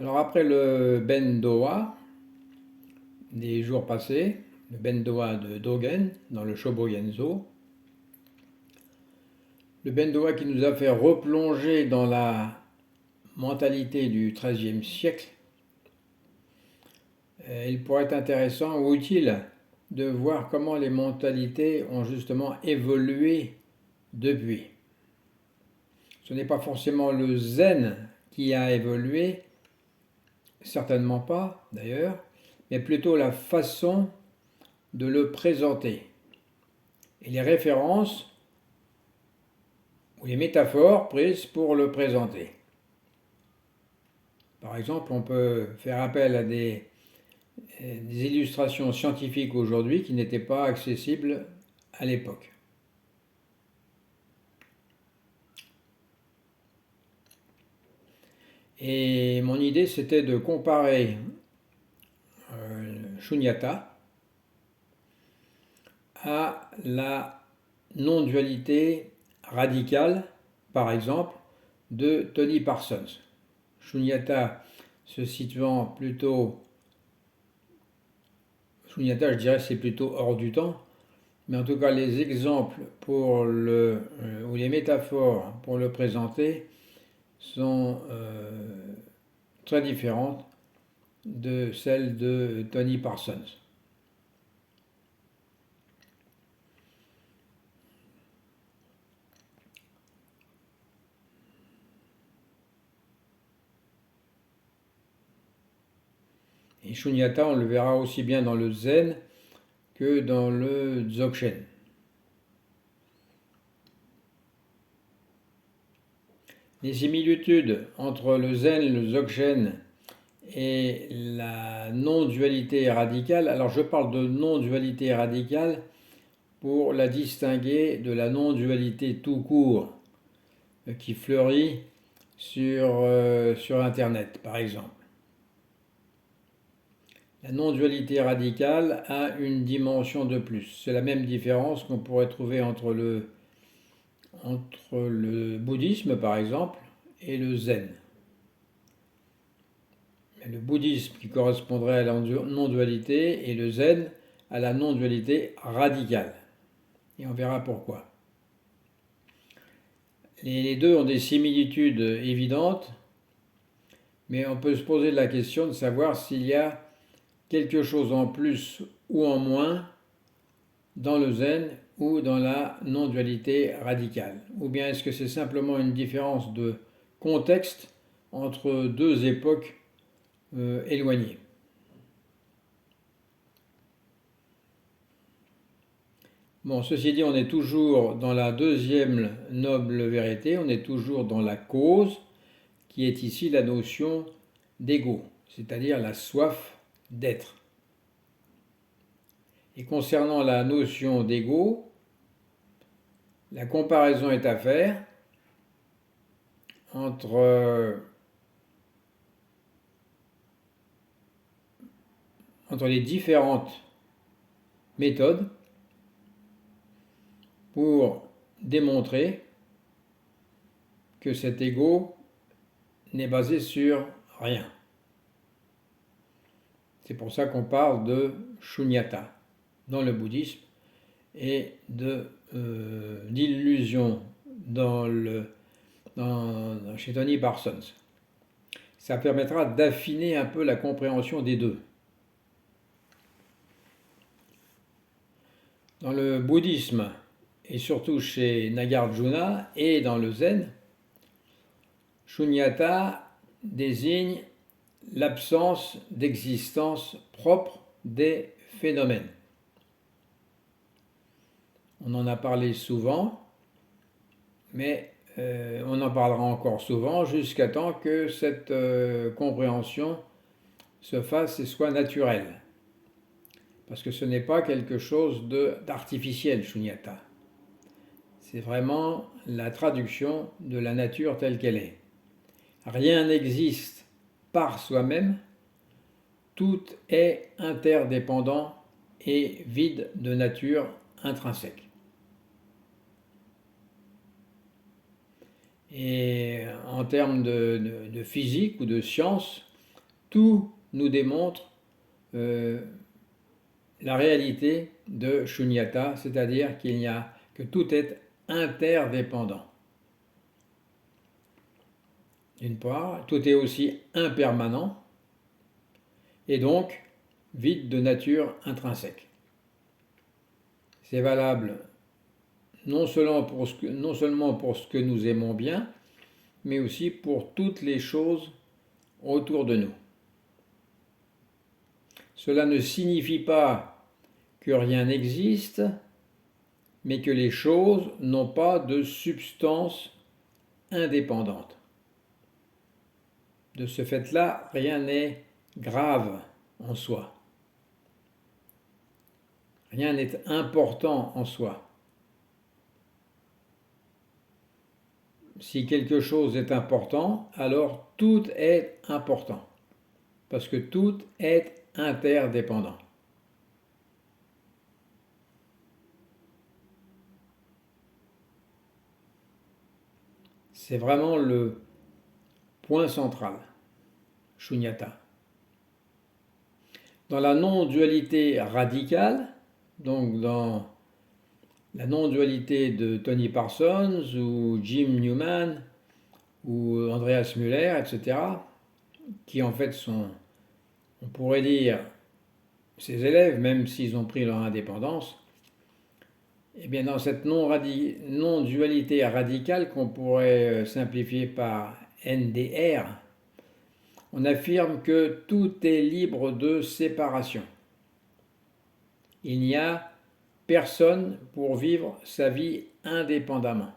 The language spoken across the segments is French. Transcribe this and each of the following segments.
Alors après le Ben Dowa des jours passés, le Ben Dowa de Dogen dans le Shobogenzo, le Ben Dowa qui nous a fait replonger dans la mentalité du XIIIe siècle, il pourrait être intéressant ou utile de voir comment les mentalités ont justement évolué depuis. Ce n'est pas forcément le zen qui a évolué, certainement pas d'ailleurs, mais plutôt la façon de le présenter. Et les références ou les métaphores prises pour le présenter. Par exemple, on peut faire appel à des illustrations scientifiques aujourd'hui qui n'étaient pas accessibles à l'époque. Et mon idée, c'était de comparer Shunyata à la non-dualité radicale, par exemple, de Tony Parsons. Shunyata se situant plutôt, Shunyata, je dirais, c'est plutôt hors du temps, mais en tout cas, les exemples pour ou les métaphores pour le présenter sont très différentes de celles de Tony Parsons. Et Shunyata, on le verra aussi bien dans le Zen que dans le Dzogchen. Les similitudes entre le Zen, le Dzogchen et la non-dualité radicale, alors je parle de non-dualité radicale pour la distinguer de la non-dualité tout court qui fleurit sur Internet, par exemple. La non-dualité radicale a une dimension de plus. C'est la même différence qu'on pourrait trouver entre le bouddhisme, par exemple, et le zen. Le bouddhisme qui correspondrait à la non-dualité et le zen à la non-dualité radicale. Et on verra pourquoi. Les deux ont des similitudes évidentes, mais on peut se poser la question de savoir s'il y a quelque chose en plus ou en moins dans le zen ou dans la non-dualité radicale. Ou bien est-ce que c'est simplement une différence de contexte entre deux époques éloignées. Bon, ceci dit, on est toujours dans la deuxième noble vérité, on est toujours dans la cause, qui est ici la notion d'ego, c'est-à-dire la soif d'être. Et concernant la notion d'ego, la comparaison est à faire entre les différentes méthodes pour démontrer que cet ego n'est basé sur rien. C'est pour ça qu'on parle de shunyata dans le bouddhisme et d'illusion chez Tony Parsons. Ça permettra d'affiner un peu la compréhension des deux. Dans le bouddhisme, et surtout chez Nagarjuna et dans le zen, shunyata désigne l'absence d'existence propre des phénomènes. On en a parlé souvent, mais on en parlera encore souvent jusqu'à temps que cette compréhension se fasse et soit naturelle. Parce que ce n'est pas quelque chose d'artificiel, shunyata. C'est vraiment la traduction de la nature telle qu'elle est. Rien n'existe par soi-même, tout est interdépendant et vide de nature intrinsèque. Et en termes de physique ou de science, tout nous démontre la réalité de Shunyata, c'est-à-dire que tout est interdépendant. D'une part, tout est aussi impermanent et donc vide de nature intrinsèque. C'est valable non seulement pour ce que nous aimons bien, mais aussi pour toutes les choses autour de nous. Cela ne signifie pas que rien n'existe, mais que les choses n'ont pas de substance indépendante. De ce fait-là, rien n'est grave en soi. Rien n'est important en soi. Si quelque chose est important, alors tout est important, parce que tout est interdépendant. C'est vraiment le point central, Shunyata. Dans la non-dualité radicale, donc dans la non-dualité de Tony Parsons ou Jim Newman ou Andreas Müller, etc., qui en fait sont, on pourrait dire, ses élèves, même s'ils ont pris leur indépendance, eh bien dans cette non-dualité radicale qu'on pourrait simplifier par NDR, on affirme que tout est libre de séparation. Il n'y a personne pour vivre sa vie indépendamment.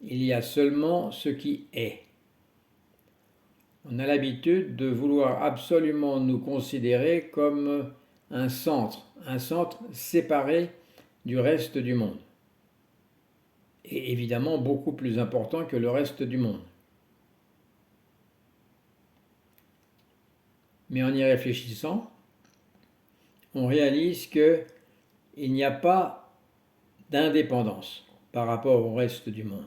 Il y a seulement ce qui est. On a l'habitude de vouloir absolument nous considérer comme un centre séparé du reste du monde. Et évidemment beaucoup plus important que le reste du monde. Mais en y réfléchissant, on réalise qu'il n'y a pas d'indépendance par rapport au reste du monde.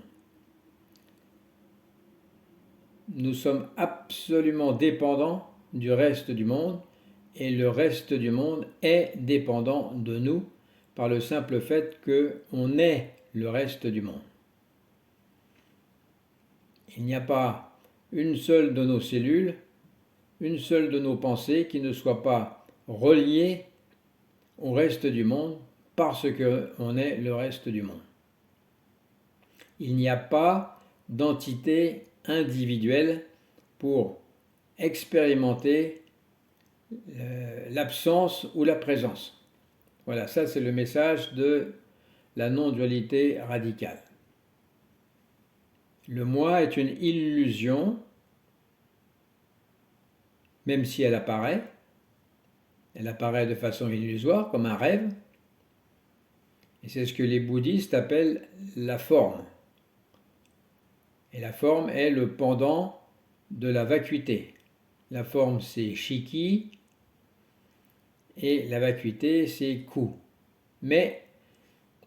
Nous sommes absolument dépendants du reste du monde et le reste du monde est dépendant de nous par le simple fait qu'on est le reste du monde. Il n'y a pas une seule de nos cellules, une seule de nos pensées qui ne soit pas reliée au reste du monde parce qu'on est le reste du monde. Il n'y a pas d'entité individuelle pour expérimenter l'absence ou la présence. Voilà, ça c'est le message de la non-dualité radicale. Le moi est une illusion, même si elle apparaît de façon illusoire, comme un rêve, et c'est ce que les bouddhistes appellent la forme. Et la forme est le pendant de la vacuité. La forme c'est shiki et la vacuité c'est ku. Mais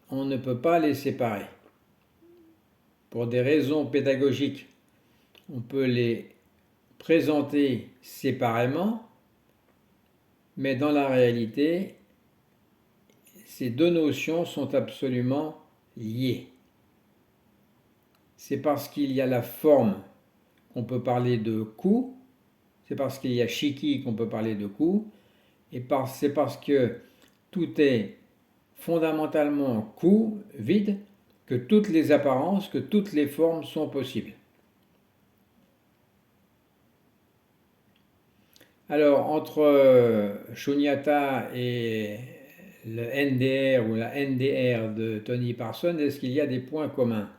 on ne peut pas les séparer. Pour des raisons pédagogiques, on peut les présenter séparément, mais dans la réalité, ces deux notions sont absolument liées. C'est parce qu'il y a la forme qu'on peut parler de ku, c'est parce qu'il y a shiki qu'on peut parler de ku, et c'est parce que tout est fondamentalement ku, vide, que toutes les apparences, que toutes les formes sont possibles. Alors, entre Shunyata et le NDR ou la NDR de Tony Parsons, est-ce qu'il y a des points communs?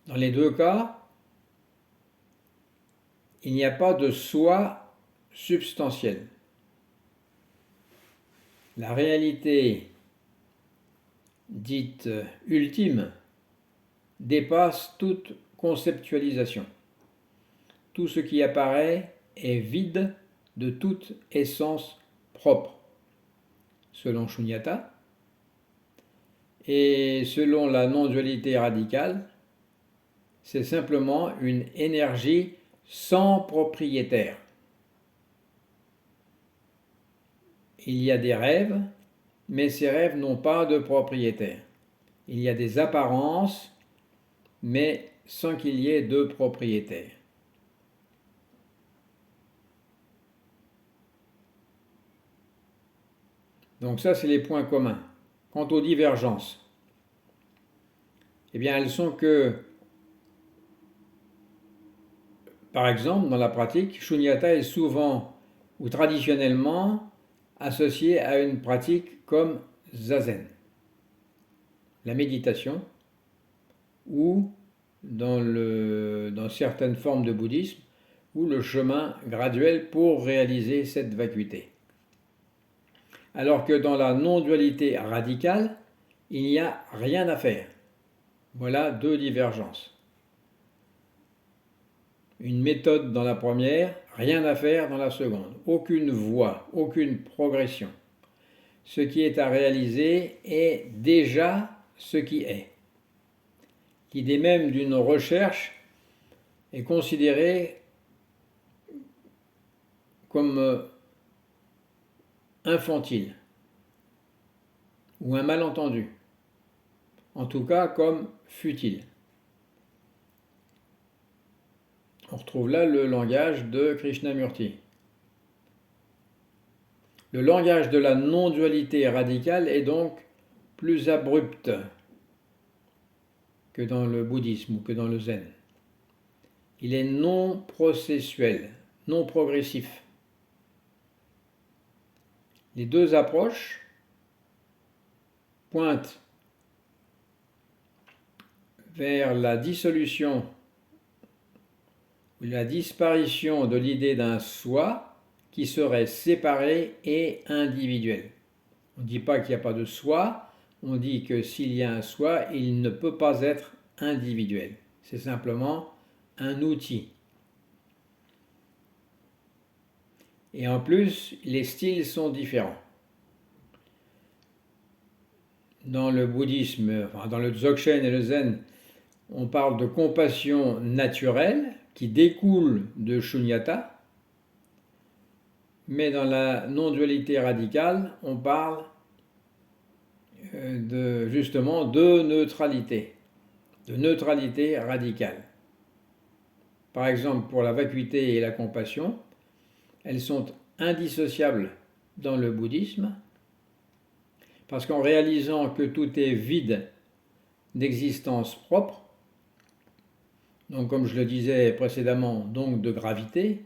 Dans les deux cas, il n'y a pas de soi substantiel. La réalité dite ultime dépasse toute conceptualisation. Tout ce qui apparaît est vide de toute essence propre, selon Shunyata. Et selon la non-dualité radicale, c'est simplement une énergie sans propriétaire. Il y a des rêves, mais ces rêves n'ont pas de propriétaire. Il y a des apparences, mais sans qu'il y ait de propriétaire. Donc ça, c'est les points communs. Quant aux divergences, eh bien, elles sont que, par exemple, dans la pratique, Shunyata est souvent ou traditionnellement associé à une pratique comme Zazen, la méditation, ou dans certaines formes de bouddhisme, ou le chemin graduel pour réaliser cette vacuité. Alors que dans la non-dualité radicale, il n'y a rien à faire. Voilà deux divergences. Une méthode dans la première, rien à faire dans la seconde. Aucune voie, aucune progression. Ce qui est à réaliser est déjà ce qui est. L'idée même d'une recherche est considérée comme infantile ou un malentendu, en tout cas comme futile. On retrouve là le langage de Krishnamurti. Le langage de la non-dualité radicale est donc plus abrupt que dans le bouddhisme ou que dans le zen. Il est non processuel, non progressif. Les deux approches pointent vers la dissolution ou la disparition de l'idée d'un soi qui serait séparé et individuel. On ne dit pas qu'il n'y a pas de soi, on dit que s'il y a un soi, il ne peut pas être individuel. C'est simplement un outil. Et en plus, les styles sont différents. Dans le bouddhisme, enfin dans le Dzogchen et le Zen, on parle de compassion naturelle qui découle de Shunyata, mais dans la non-dualité radicale, on parle justement de neutralité radicale. Par exemple, pour la vacuité et la compassion, elles sont indissociables dans le bouddhisme, parce qu'en réalisant que tout est vide d'existence propre, donc comme je le disais précédemment, donc de gravité,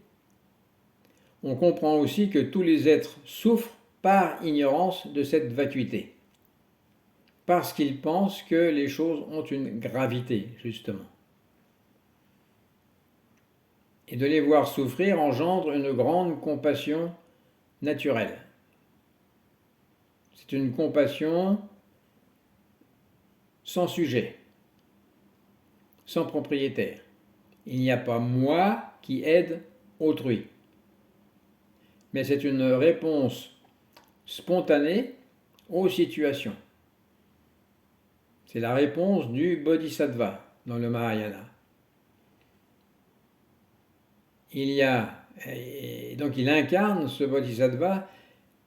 on comprend aussi que tous les êtres souffrent par ignorance de cette vacuité, parce qu'ils pensent que les choses ont une gravité, justement. Et de les voir souffrir engendre une grande compassion naturelle. C'est une compassion sans sujet, sans propriétaire. Il n'y a pas moi qui aide autrui. Mais c'est une réponse spontanée aux situations. C'est la réponse du bodhisattva dans le Mahayana. Donc il incarne, ce bodhisattva,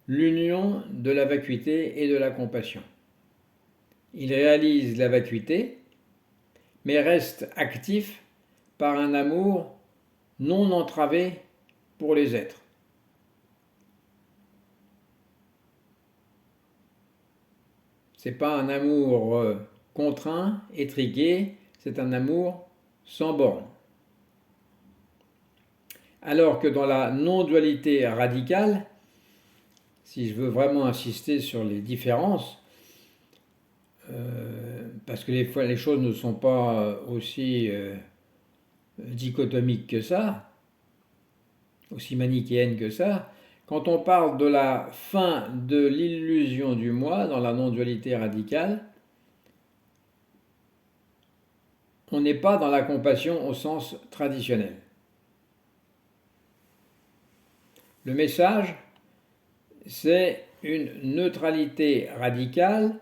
l'union de la vacuité et de la compassion. Il réalise la vacuité, mais reste actif par un amour non entravé pour les êtres. Ce n'est pas un amour contraint, étriqué, c'est un amour sans borne. Alors que dans la non-dualité radicale, si je veux vraiment insister sur les différences, parce que des fois les choses ne sont pas aussi dichotomiques que ça, aussi manichéennes que ça, quand on parle de la fin de l'illusion du moi dans la non-dualité radicale, on n'est pas dans la compassion au sens traditionnel. Le message, c'est une neutralité radicale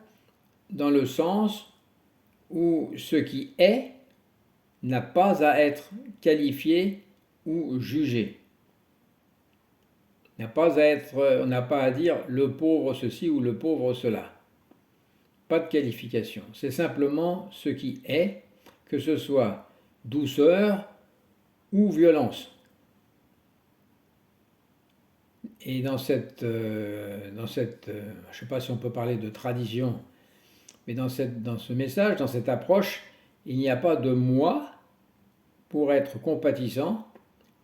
dans le sens où ce qui est n'a pas à être qualifié ou jugé. On n'a pas à dire le pauvre ceci ou le pauvre cela. Pas de qualification. C'est simplement ce qui est, que ce soit douceur ou violence. Et dans cette je ne sais pas si on peut parler de tradition, mais dans ce message, dans cette approche, il n'y a pas de moi pour être compatissant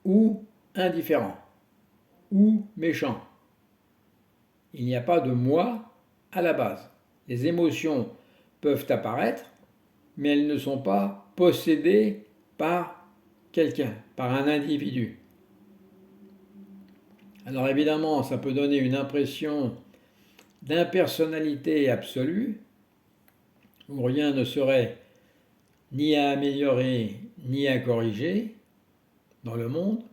ou indifférent ou méchant. Il n'y a pas de moi à la base. Les émotions peuvent apparaître, mais elles ne sont pas possédées par quelqu'un, par un individu. Alors évidemment, ça peut donner une impression d'impersonnalité absolue, où rien ne serait ni à améliorer ni à corriger dans le monde.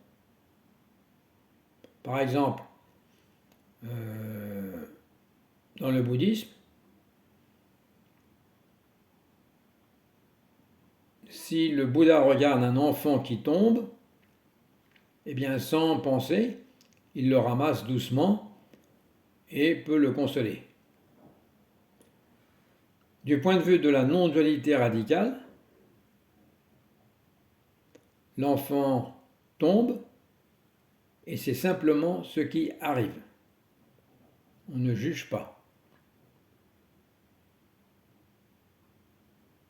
Par exemple, dans le bouddhisme, si le Bouddha regarde un enfant qui tombe, eh bien sans penser, il le ramasse doucement et peut le consoler. Du point de vue de la non-dualité radicale, l'enfant tombe et c'est simplement ce qui arrive. On ne juge pas.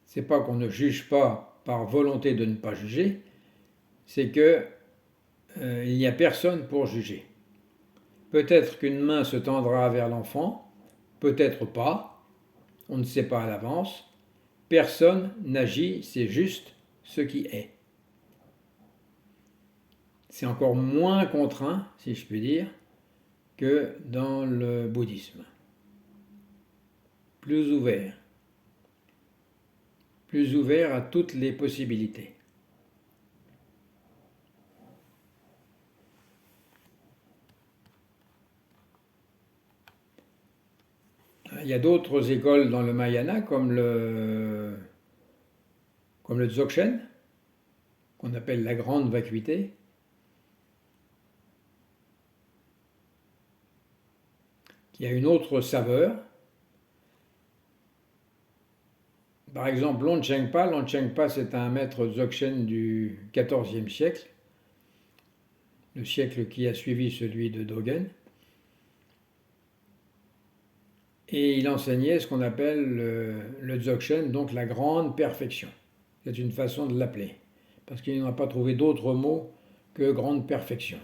C'est pas qu'on ne juge pas par volonté de ne pas juger, c'est que il n'y a personne pour juger. Peut-être qu'une main se tendra vers l'enfant, peut-être pas, on ne sait pas à l'avance. Personne n'agit, c'est juste ce qui est. C'est encore moins contraint, si je puis dire, que dans le bouddhisme. Plus ouvert à toutes les possibilités. Il y a d'autres écoles dans le Mahayana, comme le Dzogchen, qu'on appelle la grande vacuité, qui a une autre saveur. Par exemple, Longchenpa, c'est un maître Dzogchen du XIVe siècle, le siècle qui a suivi celui de Dogen. Et il enseignait ce qu'on appelle le Dzogchen, donc la grande perfection. C'est une façon de l'appeler, parce qu'il n'a pas trouvé d'autre mot que grande perfection.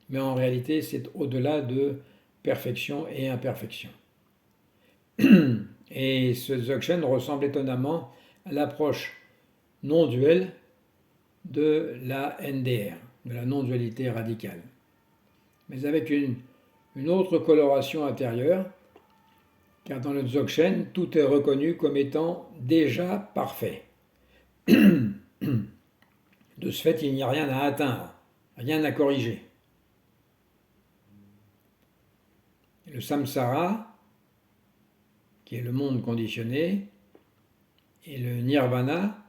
Mais en réalité, c'est au-delà de perfection et imperfection. Et ce Dzogchen ressemble étonnamment à l'approche non-duelle de la NDR, de la non-dualité radicale, mais avec une autre coloration intérieure, car dans le Dzogchen, tout est reconnu comme étant déjà parfait. De ce fait, il n'y a rien à atteindre, rien à corriger. Le samsara, qui est le monde conditionné, et le nirvana,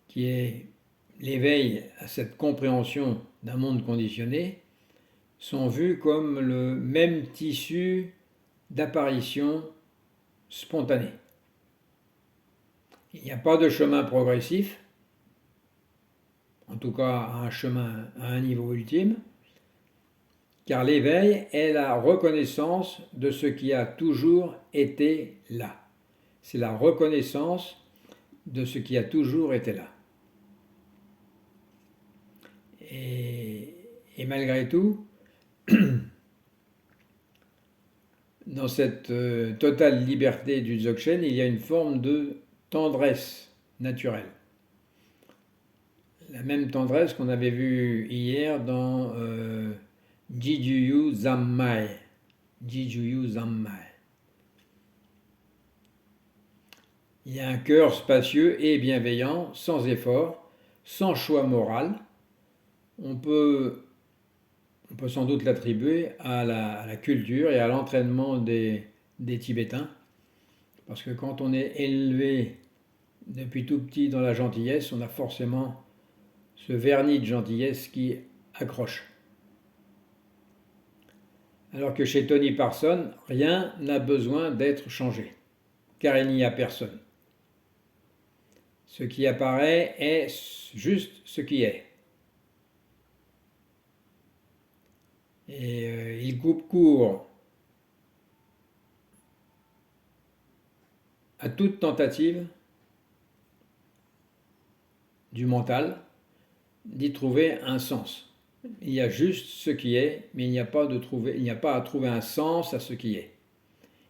qui est l'éveil à cette compréhension d'un monde conditionné, sont vus comme le même tissu d'apparition spontanée. Il n'y a pas de chemin progressif, en tout cas à un niveau ultime, car l'éveil est la reconnaissance de ce qui a toujours été là. C'est la reconnaissance de ce qui a toujours été là. Et malgré tout, dans cette totale liberté du Dzogchen, il y a une forme de tendresse naturelle. La même tendresse qu'on avait vue hier dans Jijuyu Zammai. Jijuyu Zammai. Il y a un cœur spacieux et bienveillant, sans effort, sans choix moral. On peut sans doute l'attribuer à la culture et à l'entraînement des Tibétains, parce que quand on est élevé depuis tout petit dans la gentillesse, on a forcément ce vernis de gentillesse qui accroche. Alors que chez Tony Parsons, rien n'a besoin d'être changé, car il n'y a personne. Ce qui apparaît est juste ce qui est. Et il coupe court à toute tentative du mental d'y trouver un sens. Il y a juste ce qui est, mais il n'y a pas à trouver un sens à ce qui est.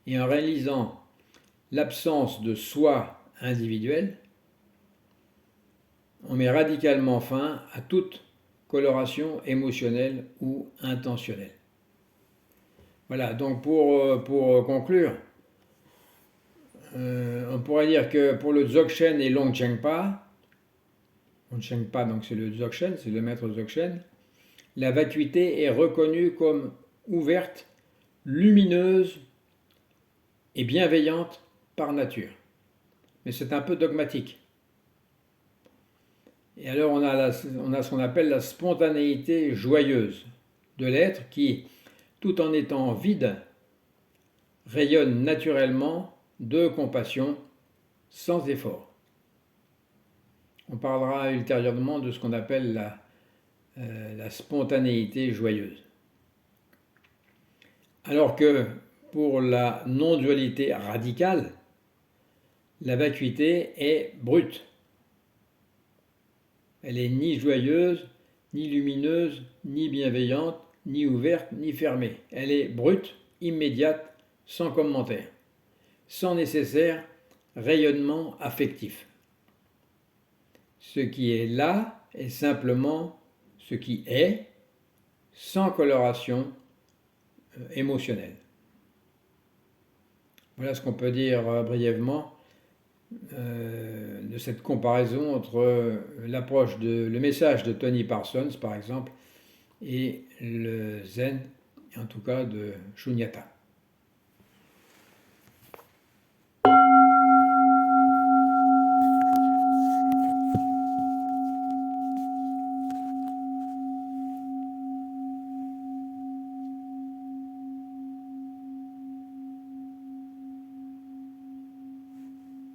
Et en réalisant l'absence de soi individuel, on met radicalement fin à toute coloration émotionnelle ou intentionnelle. Voilà, donc pour conclure, on pourrait dire que pour le Dzogchen et Longchenpa, Longchenpa donc c'est le Dzogchen, c'est le maître Dzogchen, la vacuité est reconnue comme ouverte, lumineuse et bienveillante par nature. Mais c'est un peu dogmatique. Et alors on a ce qu'on appelle la spontanéité joyeuse de l'être qui, tout en étant vide, rayonne naturellement de compassion sans effort. On parlera ultérieurement de ce qu'on appelle la spontanéité joyeuse. Alors que pour la non-dualité radicale, la vacuité est brute. Elle est ni joyeuse, ni lumineuse, ni bienveillante, ni ouverte, ni fermée. Elle est brute, immédiate, sans commentaire, sans nécessaire rayonnement affectif. Ce qui est là est simplement ce qui est, sans coloration émotionnelle. Voilà ce qu'on peut dire brièvement de cette comparaison entre le message de Tony Parsons, par exemple, et le zen, en tout cas de Shunyata.